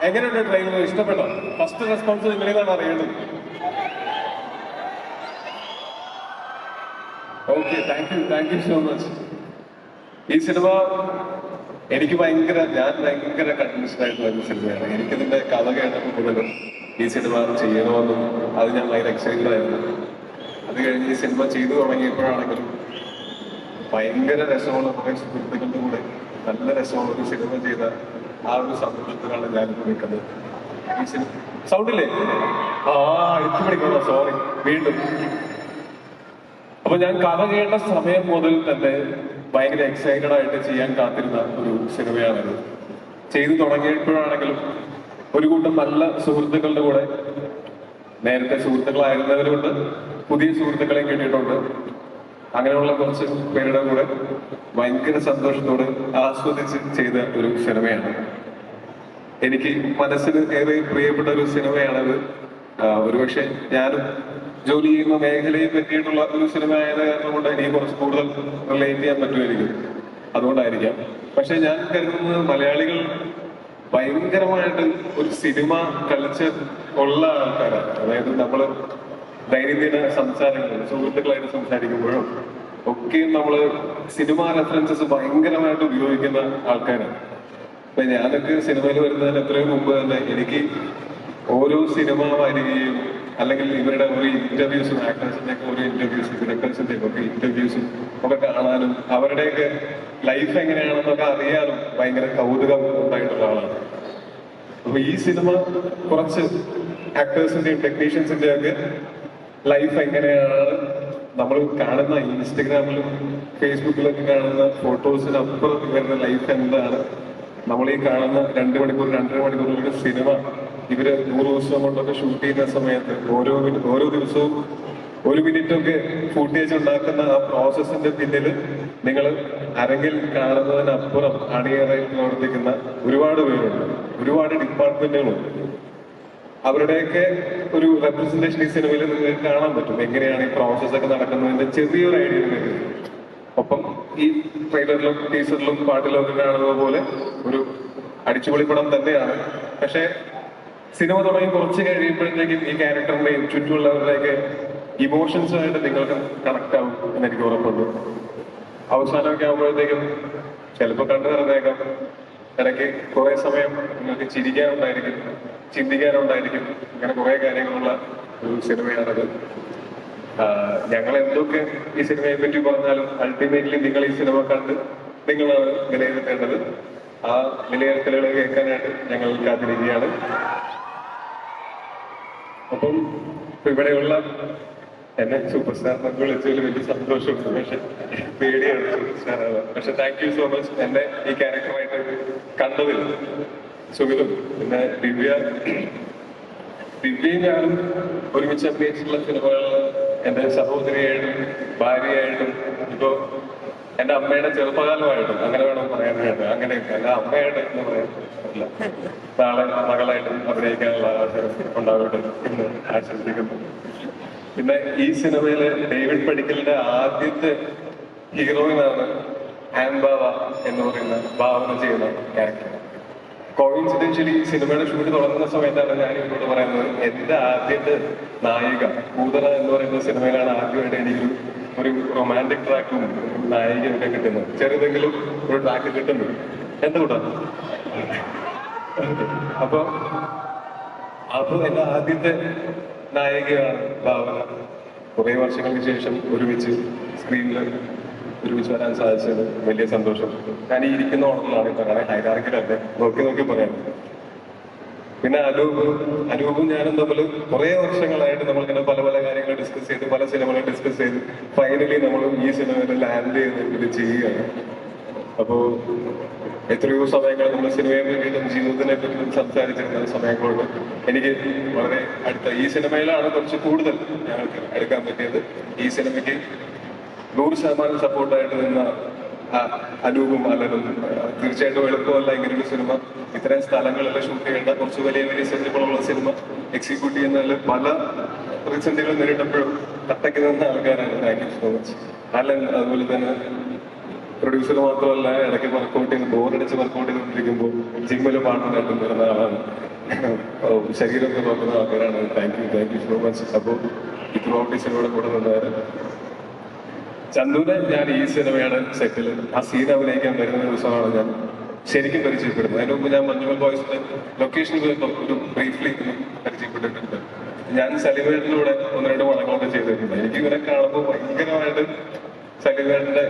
എങ്ങനെയുണ്ട് ട്രെയിലർ? ഇഷ്ടപ്പെട്ടോ? First response നിങ്ങളിതാണ് അറിയേണ്ടത്. Okay, thank you so much. ഈ സിനിമ ഞാൻ ഭയങ്കര കൺവിൻസ്ഡ് ആയിട്ടുള്ള ഒരു സിനിമയാണ്. എനിക്കിതിന്റെ കഥ കേട്ടപ്പോൾ മുതലും ഈ സിനിമ ചെയ്യണമെന്നും അത് ഞാൻ ഭയങ്കര എക്സൈറ്റഡ് ആയിരുന്നു. അത് കഴിഞ്ഞ് ഈ സിനിമ ചെയ്തു തുടങ്ങിയപ്പോഴാണെങ്കിലും ഭയങ്കര രസമുള്ള കുറെ സുഹൃത്തുക്കളുടെ കൂടെ നല്ല രസമുള്ള ഒരു സിനിമ ചെയ്ത ആ ഒരു സന്തോഷത്തിലാണ് ഞാൻ നിൽക്കുന്നത്. ഈ സിനിമ സൗണ്ടില്ലേ? അടുത്ത് പിടിക്കണം, സോറി വീണ്ടും. അപ്പൊ ഞാൻ കഥ കേട്ട സമയം മുതൽ തന്നെ ഭയങ്കര എക്സൈറ്റഡ് ആയിട്ട് ചെയ്യാൻ കാത്തിരുന്ന ഒരു സിനിമയാണിത്. ചെയ്തു തുടങ്ങിയപ്പോഴാണെങ്കിലും ഒരു കൂട്ടം നല്ല സുഹൃത്തുക്കളുടെ കൂടെ, നേരത്തെ സുഹൃത്തുക്കളായിരുന്നവരുണ്ട്, പുതിയ സുഹൃത്തുക്കളെയും കിട്ടിയിട്ടുണ്ട്. അങ്ങനെയുള്ള കുറച്ച് പേരുടെ കൂടെ ഭയങ്കര സന്തോഷത്തോടെ ആസ്വദിച്ച് ചെയ്ത ഒരു സിനിമയാണ്. എനിക്ക് മനസ്സിന് ഏറെ പ്രിയപ്പെട്ട ഒരു സിനിമയാണത്. ഒരുപക്ഷെ ഞാനും ജോലി ചെയ്യുന്ന മേഖലയെ പറ്റിയിട്ടുള്ള ഒരു സിനിമ ആയത് കാരണം കൊണ്ട് എനിക്ക് കുറച്ച് കൂടുതൽ റിലേറ്റ് ചെയ്യാൻ പറ്റുമായിരിക്കും, അതുകൊണ്ടായിരിക്കാം. പക്ഷെ ഞാൻ കരുതുന്നത് മലയാളികൾ ഭയങ്കരമായിട്ട് ഒരു സിനിമ കൾച്ചർ ഉള്ള ആൾക്കാരാണ്. അതായത് നമ്മള് ദൈനംദിന സംസാരങ്ങൾ സുഹൃത്തുക്കളായിട്ട് സംസാരിക്കുമ്പോഴും ഒക്കെയും നമ്മള് സിനിമ റെഫറൻസസ് ഭയങ്കരമായിട്ട് ഉപയോഗിക്കുന്ന ആൾക്കാരാണ്. അപ്പൊ ഞാനൊക്കെ സിനിമയിൽ വരുന്നതിന് എത്രയോ മുമ്പ് തന്നെ എനിക്ക് ഓരോ സിനിമ വരികയും അല്ലെങ്കിൽ ഇവരുടെ ഒരു ഇന്റർവ്യൂസും, ആക്ടേഴ്സിന്റെ ഒക്കെ ഒരു ഇന്റർവ്യൂസും ഡയറക്ടേഴ്സിന്റെ ഒക്കെ ഇന്റർവ്യൂസും ഒക്കെ കാണാനും അവരുടെയൊക്കെ ലൈഫ് എങ്ങനെയാണെന്നൊക്കെ അറിയാനും ഭയങ്കര കൗതുകം ഉണ്ടായിട്ടുള്ള ആളാണ്. അപ്പൊ ഈ സിനിമ കുറച്ച് ആക്ടേഴ്സിന്റെയും ടെക്നീഷ്യൻസിന്റെയും ഒക്കെ ലൈഫ് എങ്ങനെയാണ് നമ്മൾ കാണുന്ന ഇൻസ്റ്റഗ്രാമിലും ഫേസ്ബുക്കിലൊക്കെ കാണുന്ന ഫോട്ടോസിനപ്പുറം വരുന്ന ലൈഫ് എന്താണ്, നമ്മൾ ഈ കാണുന്ന 2 മണിക്കൂർ 2.5 മണിക്കൂറിലൊക്കെ സിനിമ ഇവര് 100 ദിവസം കൊണ്ടൊക്കെ ഷൂട്ട് ചെയ്യുന്ന സമയത്ത് ഓരോ ദിവസവും 1 മിനിറ്റൊക്കെ ഫുട്ടേജ് ഉണ്ടാക്കുന്ന ആ പ്രോസസ്സിന്റെ പിന്നിൽ നിങ്ങൾ അരങ്ങിൽ കാണുന്നതിനപ്പുറം അണിയറയിൽ പ്രവർത്തിക്കുന്ന ഒരുപാട് പേരുണ്ട്, ഒരുപാട് ഡിപ്പാർട്ട്മെന്റുകളുണ്ട്. അവരുടെയൊക്കെ ഒരു റെപ്രസെന്റേഷൻ ഈ സിനിമയിൽ നിങ്ങൾക്ക് കാണാൻ പറ്റും. എങ്ങനെയാണ് ഈ പ്രോസസ് ഒക്കെ നടക്കുന്നതിന്റെ ചെറിയൊരു ഐഡിയ നിങ്ങൾക്ക്. ഒപ്പം ഈ ട്രെയിലറിലും ടീസറിലും പാട്ടിലും ഒക്കെ കാണുന്നത് പോലെ ഒരു അടിച്ചുപൊളിപ്പടം തന്നെയാണ്. പക്ഷെ സിനിമ തുടങ്ങി കുറച്ച് കഴിയുമ്പോഴത്തേക്കും ഈ ക്യാരക്ടറിന്റെയും ചുറ്റുമുള്ളവരുടെയൊക്കെ ഇമോഷൻസുമായിട്ട് നിങ്ങൾക്ക് കണക്ട് ആവും എന്ന് എനിക്ക് ഉറപ്പുണ്ട്. അവസാനമൊക്കെ ആകുമ്പോഴത്തേക്കും ചിലപ്പോൾ കണ്ടു നിറഞ്ഞേക്കാം, ഇടയ്ക്ക് കുറെ സമയം നിങ്ങൾക്ക് ചിരിക്കാനുണ്ടായിരിക്കും, ചിന്തിക്കാനുണ്ടായിരിക്കും, അങ്ങനെ കുറെ കാര്യങ്ങളുള്ള ഒരു സിനിമയാണത്. ഞങ്ങൾ എന്തൊക്കെ ഈ സിനിമയെ പറ്റി പറഞ്ഞാലും അൾട്ടിമേറ്റ്ലി നിങ്ങൾ ഈ സിനിമ കണ്ട് നിങ്ങളാണ് വിലയിരുത്തേണ്ടത്. ആ വിലയിരുത്തലുകൾ കേൾക്കാനായിട്ട് ഞങ്ങൾ കാത്തിരിക്കുകയാണ്. അപ്പം ഇവിടെയുള്ള എന്നെ സൂപ്പർ സ്റ്റാർ എന്നൊക്കെ വിളിച്ചതിൽ വലിയ സന്തോഷമുണ്ട്. പക്ഷെ പേടിയാണ് സൂപ്പർ സ്റ്റാർ ആവാൻ. പക്ഷെ താങ്ക് യു സോ മച്ച് എന്നെ ഈ ക്യാരക്ടറായിട്ട് കണ്ടതിൽ. സുഖിലും പിന്നെ ദിവ്യയും ഞാനും ഒരുമിച്ച് അഭിനയിച്ചിട്ടുള്ള സിനിമകളിൽ എന്റെ സഹോദരിയായിട്ടും ഭാര്യയായിട്ടും ഇപ്പോ എന്റെ അമ്മയുടെ ചെറുപ്പകാലമായിട്ടും അങ്ങനെ വേണം പറയാനായിട്ട്, അങ്ങനെയൊക്കെ അല്ല അമ്മയായിട്ട് എന്ന് പറയാൻ പറ്റില്ല. നാളെ മകളായിട്ടും അഭിനയിക്കാനുള്ള അവസരം ഉണ്ടാവട്ടെ എന്ന് ആശംസിക്കുന്നു. പിന്നെ ഈ സിനിമയിലെ ഡേവിഡ് പടിക്കലിന്റെ ആദ്യത്തെ ഹീറോയിനാണ് ആൻബാവ എന്ന് പറയുന്ന ഭാവന ചെയ്യുന്ന ക്യാരക്ടർ. കോയിൻസിഡൻഷ്യലി സിനിമയുടെ ഷൂട്ട് തുടങ്ങുന്ന സമയത്താണ് ഞാൻ ഇവരോട് പറയുന്നത് എന്റെ ആദ്യത്തെ നായിക കൂതറ എന്ന് പറയുന്ന സിനിമയിലാണ് ആദ്യമായിട്ട് എനിക്ക് ഒരു റൊമാൻറ്റിക് ട്രാക്കും നായികയൊക്കെ കിട്ടുന്നത്. ചെറുതെങ്കിലും ഒരു ട്രാക്ക് കിട്ടുന്നു. എന്തുകൊണ്ടാ? അപ്പൊ എന്റെ ആദ്യത്തെ നായികയാണ് ഭാവന. കുറെ വർഷങ്ങൾക്ക് ശേഷം ഒരുമിച്ച് സ്ക്രീനിൽ ഒരുമിച്ച് വരാൻ സാധിച്ചത് വലിയ സന്തോഷം. ഞാൻ ഈ ഇരിക്കുന്ന ഓർഡറിലാണ് ഇപ്പൊ, കാരണം ഹൈറാർക്കിലല്ലേ, നോക്കി പറയാം. പിന്നെ അനൂപും ഞാനും തമ്മിൽ കുറെ വർഷങ്ങളായിട്ട് നമ്മളിങ്ങനെ പല കാര്യങ്ങൾ ഡിസ്കസ് ചെയ്ത് പല സിനിമകൾ ഡിസ്കസ് ചെയ്ത് ഫൈനലി നമ്മൾ ഈ സിനിമയിൽ ലാൻഡ് ചെയ്ത് ഇത് ചെയ്യുകയാണ്. അപ്പോ എത്രയോ സമയങ്ങൾ നമ്മൾ സിനിമയെ പറ്റിയിട്ടും ജീവിതത്തിനെ പറ്റിയിട്ടും സംസാരിച്ചിരുന്ന സമയങ്ങളുണ്ട്. എനിക്ക് വളരെ അടുത്ത ഈ സിനിമയിലാണ് കുറച്ച് കൂടുതൽ ഞങ്ങൾക്ക് എടുക്കാൻ പറ്റിയത്. ഈ സിനിമയ്ക്ക് 100% സപ്പോർട്ടായിട്ട് നിന്ന അനൂപും അല്ലനും തീർച്ചയായിട്ടും എളുപ്പമല്ല ഇങ്ങനെ ഒരു സിനിമ ഇത്തരം സ്ഥലങ്ങളിലെ ഷൂട്ട് ചെയ്യേണ്ട കുറച്ച് വലിയ സെറ്റുകളുള്ള സിനിമ എക്സിക്യൂട്ട് ചെയ്യുന്നതിൽ പല പ്രതിസന്ധികളും നേരിട്ടപ്പോഴും കട്ടയ്ക്ക് നിന്ന ആൾക്കാരാണ്. Thank you so much. Allen അതുപോലെ തന്നെ പ്രൊഡ്യൂസർ മാത്രമല്ല, ഇടയ്ക്ക് വർക്കൗട്ട് ചെയ്ത് ബോറടിച്ച് വർക്കൗട്ട് ചെയ്തുകൊണ്ടിരിക്കുമ്പോൾ ജിമ്മിൽ പാട്ടിനായിട്ടും വരുന്ന ആളാണ്. ശരീരമൊക്കെ നോക്കുന്ന ആൾക്കാരാണ്. Thank you so much. അപ്പോൾ ഇത്രയും ഈ സിനിമയുടെ കൂടെ നിന്നവര് ചന്ദുവിനെ ഞാൻ ഈ സിനിമയുടെ സെറ്റിൽ ആ സീൻ അഭിനയിക്കാൻ വരുന്ന ദിവസമാണ് ഞാൻ ശരിക്കും പരിചയപ്പെടുന്നത്. അതിന് മുമ്പ് ഞാൻ മഞ്ഞുമൽ ബോയ്സിന്റെ ലൊക്കേഷനിൽ ഒരു ബ്രീഫ്ലി പരിചയപ്പെട്ടിട്ടുണ്ട്. ഞാൻ സലിവേട്ടിലൂടെ 1-2 പടങ്ങളൊക്കെ ചെയ്തിട്ടുണ്ട്. എനിക്ക് ഇവരെ കാണുമ്പോൾ ഭയങ്കരമായിട്ട് സലിവേട്ടിന്റെ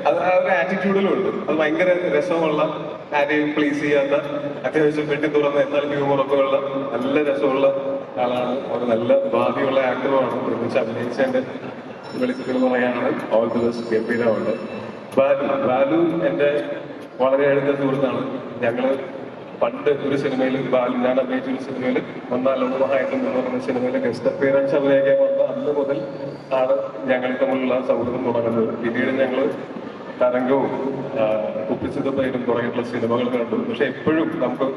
അത് ആ ഒരു ആറ്റിറ്റ്യൂഡിലും ഉണ്ട്. അത് ഭയങ്കര രസമുള്ള, ആരെയും പ്ലീസ് ചെയ്യാത്ത, അത്യാവശ്യം വെട്ടി തുറന്ന് എന്നാൽ ഹ്യൂമറൊക്കെ ഉള്ള നല്ല രസമുള്ള ആളാണ്. ഒരു നല്ല ഭാവിയുള്ള ആക്ടറുമാണ്. ഒരുമിച്ച് അഭിനയിച്ചതിന്റെ വെളിച്ചത്തിൽ പറയാനാണ് ഓൾ ദി ബെസ്റ്റ്. ഗംഭീരമുണ്ട്. ബാലു എന്റെ വളരെ അടുത്ത സുഹൃത്താണ്. ഞങ്ങള് പണ്ട് ഒരു സിനിമയിൽ ഞാൻ അഭിനയിച്ച ഒരു സിനിമയിൽ ഒന്നാലോകമായിട്ടും എന്ന് പറയുന്ന സിനിമയിൽ ഗസ്റ്റ് അപ്പിയറൻസ് അഭിനയിക്കാൻ വന്ന അന്ന് മുതൽ ആണ് ഞങ്ങൾ തമ്മിലുള്ള സൗഹൃദം തുടങ്ങുന്നത്. പിന്നീട് ഞങ്ങൾ തരംഗവും കുപ്പിച്ചിതപ്പേരും തുടങ്ങിയിട്ടുള്ള സിനിമകൾ കണ്ടു. പക്ഷെ എപ്പോഴും നമുക്ക്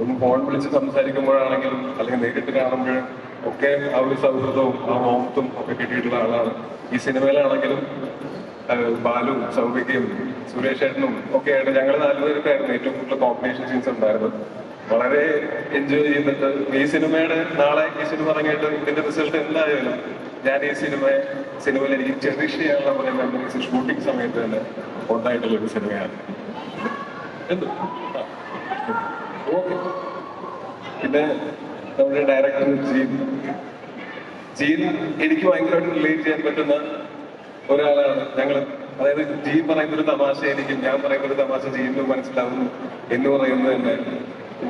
ഒന്ന് ഫോൺ വിളിച്ച് സംസാരിക്കുമ്പോഴാണെങ്കിലും അല്ലെങ്കിൽ നേരിട്ട് കാണുമ്പോഴും ഒക്കെ ആ ഒരു സൗഹൃദവും ആ മോഹത്തും ഒക്കെ കിട്ടിയിട്ടുള്ള ആളാണ്. ഈ സിനിമയിലാണെങ്കിലും ബാലു, സൗഭികയും സുരേഷ് ഏട്ടനും ഒക്കെ ആയിട്ട് ഞങ്ങൾ 4 പേർക്കായിരുന്നു ഏറ്റവും കൂടുതൽ കോമ്പിനേഷൻ സീൻസ് ഉണ്ടായിരുന്നത്. വളരെ എൻജോയ് ചെയ്തിട്ട് ഈ സിനിമയുടെ നാളെ ഈ സിനിമ ഇറങ്ങിയിട്ട് ഇതിന്റെ റിസൾട്ട് എന്തായാലും ഞാൻ ഈ സിനിമയിൽ എനിക്ക് ചെറിഷ് ചെയ്യാനുള്ള കുറെ മെമ്മറീസ് ഷൂട്ടിംഗ് സമയത്ത് തന്നെ ഉണ്ടായിട്ടുള്ള ഒരു സിനിമയാണ്. ഓക്കെ. പിന്നെ നമ്മുടെ ഡയറക്ടർ ജീൻ എനിക്ക് ഭയങ്കരമായിട്ട് റിലേറ്റ് ചെയ്യാൻ പറ്റുന്ന ഒരാളാണ്. ഞങ്ങൾ അതായത് ജീൻ പറയുന്ന ഒരു തമാശ എനിക്കും ഞാൻ പറയുന്ന ഒരു തമാശ ജീനും മനസ്സിലാവുന്നു എന്ന് പറയുന്നത് തന്നെ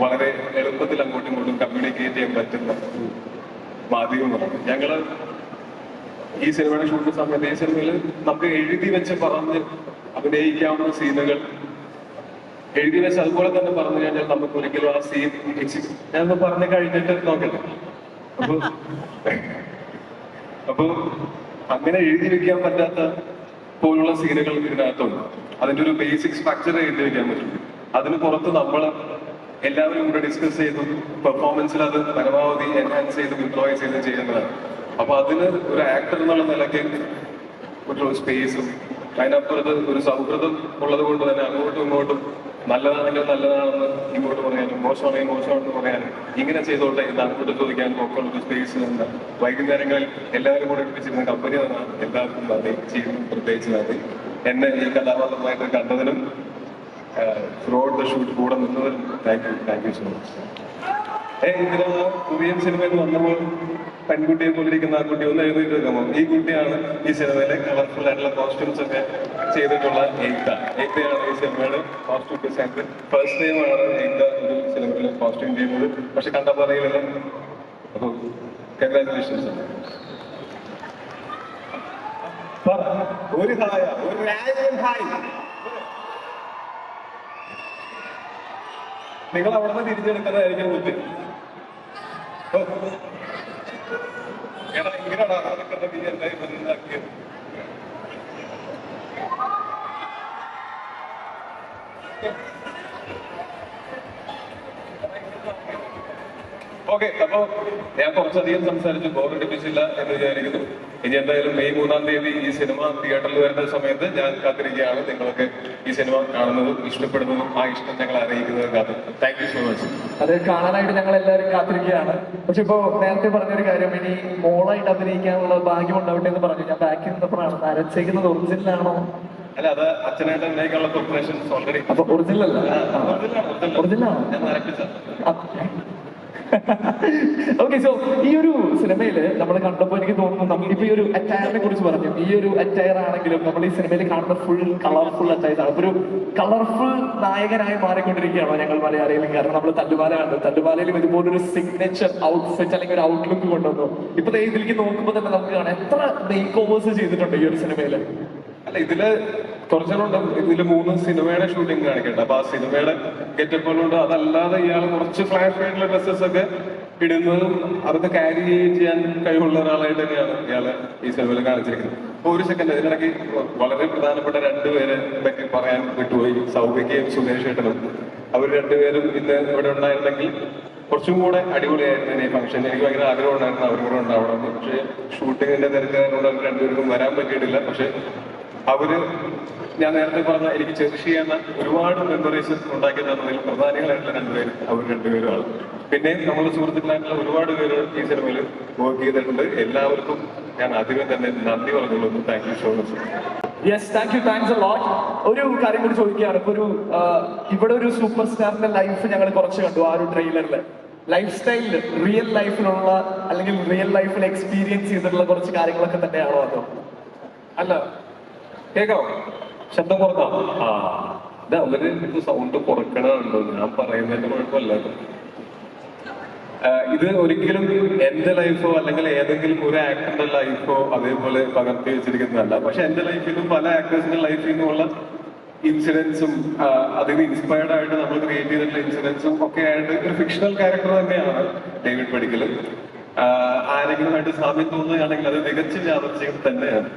വളരെ എളുപ്പത്തിൽ അങ്ങോട്ടും ഇങ്ങോട്ടും കമ്മ്യൂണിക്കേറ്റ് ചെയ്യാൻ പറ്റുന്ന മാധ്യമമാണ്. ഞങ്ങള് ഈ സിനിമയുടെ ഷൂട്ടിംഗ് സമയത്ത് ഈ സിനിമയിൽ നമുക്ക് എഴുതി വെച്ച് പറഞ്ഞ് അഭിനയിക്കാവുന്ന സീനുകൾ എഴുതി വെച്ച് അതുപോലെ തന്നെ പറഞ്ഞു കഴിഞ്ഞാൽ നമുക്ക് ഒരിക്കലും ആ സീൻ ഞാനൊന്ന് പറഞ്ഞു കഴിഞ്ഞിട്ട് നോക്കട്ടെ. അപ്പൊ അങ്ങനെ എഴുതി വെക്കാൻ പറ്റാത്ത പോലുള്ള സീനുകൾ ഇതിനകത്തുണ്ട്. അതിന്റെ ഒരു ബേസിക് സ്ട്രക്ചർ എഴുതി വെക്കാൻ പറ്റും. അതിന് പുറത്ത് നമ്മൾ എല്ലാവരും കൂടെ ഡിസ്കസ് ചെയ്ത് പെർഫോമൻസിൽ അത് പരമാവധി എൻഹാൻസ് ചെയ്ത് ഇംപ്ലോയ് ചെയ്ത് ചെയ്യുന്നതാണ്. അപ്പൊ അതിന് ഒരു ആക്ടർ എന്നുള്ള നിലയ്ക്ക് ഒരു സ്പേസും അതിനപ്പുറത്ത് ഒരു സൗഹൃദം ഉള്ളത് കൊണ്ട് തന്നെ അങ്ങോട്ടും ഇങ്ങോട്ടും നല്ലതാണെങ്കിൽ നല്ലതാണെന്ന് ഇങ്ങോട്ട് പറയാനും മോശമാണെങ്കിൽ മോശമാണെന്ന് പറയാനും ഇങ്ങനെ ചെയ്തോട്ടെ എന്ന് അങ്ങോട്ട് ചോദിക്കാനും ഒക്കെ ഉള്ളൊരു സ്പേസ് തന്നെ വൈകുന്നേരങ്ങളിൽ എല്ലാവരും കൂടെ എത്തിച്ചിരുന്ന കമ്പനി തന്നാണ്. എല്ലാവർക്കും നന്ദി. ചെയ്യുന്നു പ്രത്യേകിച്ച് നന്ദി. എന്നെ ഈ കഥാപാത്രമായിട്ട് കണ്ടതിനും ത്രൂഔട്ട് ദ ഷൂട്ട് കൂടെ നിന്നതിനും താങ്ക് യു സോ മച്ച്. ഇതിന് കൊറിയൻ സിനിമയിൽ വന്നപ്പോൾ പെൺകുട്ടിയെ പോലിരിക്കുന്ന ആ കുട്ടി ഒന്ന് എഴുന്നേറ്റ് വെക്കുമോ? ഈ കുട്ടിയാണ് ഈ സിനിമയിലെ കളർഫുൾ ആയിട്ടുള്ള കോസ്റ്റ്യൂംസ് ഒക്കെ ചെയ്തിട്ടുള്ള എയ്തയാണ് ഈ സിനിമയുടെ കോസ്റ്റ്യൂം ഡിസൈനർ. ഫസ്റ്റ് ടൈമാണ് എയ്ത ഒരു സിനിമയിൽ കോസ്റ്റ്യൂം ചെയ്യുന്നത്. പക്ഷെ കണ്ടപ്പോൾ അറിയില്ല. അപ്പൊ കൺഗ്രാറ്റുലേഷൻസ്. ഒരു ഹായ, ഒരു രാജൻ ഹായ്. നിങ്ങൾ അവിടെ നിന്ന് തിരിച്ചെടുക്കുന്നതായിരിക്കും ബുദ്ധി. ഇങ്ങനെയാണോ അതൊക്കെ നീ എന്തായി മനസ്സിലാക്കിയത്? ഓക്കെ. അപ്പൊ ഞാൻ കുറച്ചധികം സംസാരിച്ചു, ബോറടിപ്പിച്ചില്ല എന്ന് വിചാരിക്കുന്നു. ഇനി എന്തായാലും മെയ് 3-ാം തീയതി ഈ സിനിമ തിയേറ്ററിൽ വരുന്ന സമയത്ത് ഞാൻ കാത്തിരിക്കുകയാണ്. നിങ്ങളൊക്കെ ഈ സിനിമ കാണുന്നതും ഇഷ്ടപ്പെടുന്നതും ആ ഇഷ്ടം ഞങ്ങൾ അറിയിക്കുന്നതും കാത്തിരിക്കും. Thank you so much. അത് കാണാനായിട്ട് ഞങ്ങൾ എല്ലാവരും കാത്തിരിക്കുകയാണ്. പക്ഷെ ഇപ്പോ നേരത്തെ പറഞ്ഞൊരു കാര്യം, ഇനി മോളായിട്ട് അഭിനയിക്കാനുള്ള ഭാഗ്യം ഉണ്ടാവട്ടെ എന്ന് പറഞ്ഞു. ഞാൻ ബാക്കിൽ നിന്നപ്പോഴാണ് അരച്ചേക്കുന്നത് ഒറിജിനലാണോ? അല്ല, അത് അച്ഛനായിട്ട് അഭിനയിക്കാനുള്ള പ്രിപ്പറേഷൻസ് ഓൾറെഡി. അപ്പൊ ഒറിജിനൽ അല്ല, ഒറിജിനലാണ്. ഞാൻ നരപ്പിച്ച. ഓക്കെ. സോ ഈ ഒരു സിനിമയിൽ നമ്മൾ കണ്ടപ്പോൾ എനിക്ക് തോന്നുന്നു, നമ്മളിപ്പോ ഈ ഒരു അറ്റയറിനെ കുറിച്ച് പറഞ്ഞു. ഈ ഒരു അറ്റയർ ആണെങ്കിലും നമ്മൾ ഈ സിനിമയിൽ കാണുന്ന ഫുൾ കളർഫുൾ അറ്റയർ ആണ്. ഒരു കളർഫുൾ നായകനായി മാറിക്കൊണ്ടിരിക്കുകയാണോ ഞങ്ങൾ മലയാളികളും? കാരണം നമ്മൾ തല്ലുമാല കണ്ടു, തല്ലുമാലയിലും ഇതുപോലൊരു സിഗ്നേച്ചർ ഔട്ട്ഫിറ്റ് അല്ലെങ്കിൽ ഒരു ഔട്ട്ലുക്ക് കൊണ്ടുവന്നു. ഇപ്പൊ ഇതിലേക്ക് നോക്കുമ്പോൾ തന്നെ നമുക്ക് കാണാം എത്ര മേക്ക് ഓവേഴ്സ് ചെയ്തിട്ടുണ്ട് ഈ ഒരു സിനിമയില്. അല്ല, ഇതില് കുറച്ചുകൂടെ ഇതില് 3 സിനിമയുടെ ഷൂട്ടിംഗ് കാണിക്കട്ടെ. അപ്പൊ ആ സിനിമയുടെ ഗെറ്റപ്പുകളുണ്ട്. അതല്ലാതെ ഇയാള് കുറച്ച് ഫ്ലാഷ് ആയിട്ടുള്ള ഡ്രസ്സസ് ഒക്കെ ഇടുന്നതും അതൊക്കെ ക്യാരി ചെയ്യാൻ കഴിവുള്ള ഒരാളായിട്ട് തന്നെയാണ് ഇയാള് ഈ സിനിമയിൽ കാണിച്ചിരിക്കുന്നത്. അപ്പൊ ഒരു സെക്കൻഡ്, ഇതിനിടയ്ക്ക് വളരെ പ്രധാനപ്പെട്ട 2 പേരെ പറ്റി പറയാൻ വിട്ടുപോയി. സൗഭികയും സുരേഷ് ഏട്ടനും. അവർ 2 പേരും ഇന്ന് ഇവിടെ ഉണ്ടായിരുന്നെങ്കിൽ കുറച്ചും കൂടെ അടിപൊളിയായിരുന്നു ഈ ഫംഗ്ഷൻ. എനിക്ക് ഭയങ്കര ആഗ്രഹം ഉണ്ടായിരുന്നു അവരും കൂടെ ഉണ്ടാവണം. പക്ഷേ ഷൂട്ടിങ്ങിന്റെ തിരക്കാരോട് 2 പേർക്കും വരാൻ പറ്റിയിട്ടില്ല. പക്ഷെ അവര് ഞാൻ നേരത്തെ പറഞ്ഞ എനിക്ക് ചെറിഷ് ചെയ്യുന്ന ഒരുപാട് മെമ്മറീസ് ഉണ്ടാക്കി തന്നതിൽ പ്രധാനികളായിട്ടുള്ള രണ്ടുപേരും അവർ രണ്ടുപേരുമാണ്. പിന്നെ നമ്മുടെ സുഹൃത്തുക്കളായിട്ടുള്ള ഒരുപാട് പേര് ഈ സിനിമയിൽ വർക്ക് ചെയ്തിട്ടുണ്ട്. എല്ലാവർക്കും ഞാൻ ആദ്യമേ തന്നെ നന്ദി പറഞ്ഞുകൊള്ളുന്നു. Thank you so much. Yes, thanks a lot. ഒരു കാര്യം കൂടി ചോദിക്കുകയാണ്. ഇപ്പൊ ഇവിടെ ഒരു സൂപ്പർ സ്റ്റാറിന്റെ ലൈഫ് ഞങ്ങൾ കുറച്ച് കണ്ടു ആ ഒരു ട്രെയിലറിൽ. ലൈഫ് സ്റ്റൈലിൽ റിയൽ ലൈഫിലുള്ള അല്ലെങ്കിൽ റിയൽ ലൈഫിൽ എക്സ്പീരിയൻസ് ചെയ്തിട്ടുള്ള കുറച്ച് കാര്യങ്ങളൊക്കെ തന്നെയാണോ അതോ? അല്ല, കേൾക്കാമോ? ശബ്ദം കുറക്കാം. ആ, ഇത് അവര് ഇത് സൗണ്ട് കുറക്കണുണ്ടോ? ഞാൻ പറയുന്നതിന്റെ കുഴപ്പമില്ല. ഇത് ഒരിക്കലും എന്റെ ലൈഫോ അല്ലെങ്കിൽ ഏതെങ്കിലും ഒരു ആക്ടറിന്റെ ലൈഫോ അതേപോലെ പകർത്തി വെച്ചിരിക്കുന്നതല്ല. പക്ഷെ എന്റെ ലൈഫിൽ നിന്നും പല ആക്ടേഴ്സിന്റെ ലൈഫിൽ നിന്നുമുള്ള ഇൻസിഡൻസും അതിന് ഇൻസ്പയർഡ് ആയിട്ട് നമ്മൾ ക്രിയേറ്റ് ചെയ്തിട്ടുള്ള ഇൻസിഡൻസും ഒക്കെ ആയിട്ട് ഒരു ഫിക്ഷണൽ ക്യാരക്ടർ തന്നെയാണ് ഡേവിഡ് പടിക്കൽ. ആരെങ്കിലുമായിട്ട് സാമ്യം തോന്നുകയാണെങ്കിൽ അത് തികച്ചും യാദൃച്ഛികം തന്നെയാണ്.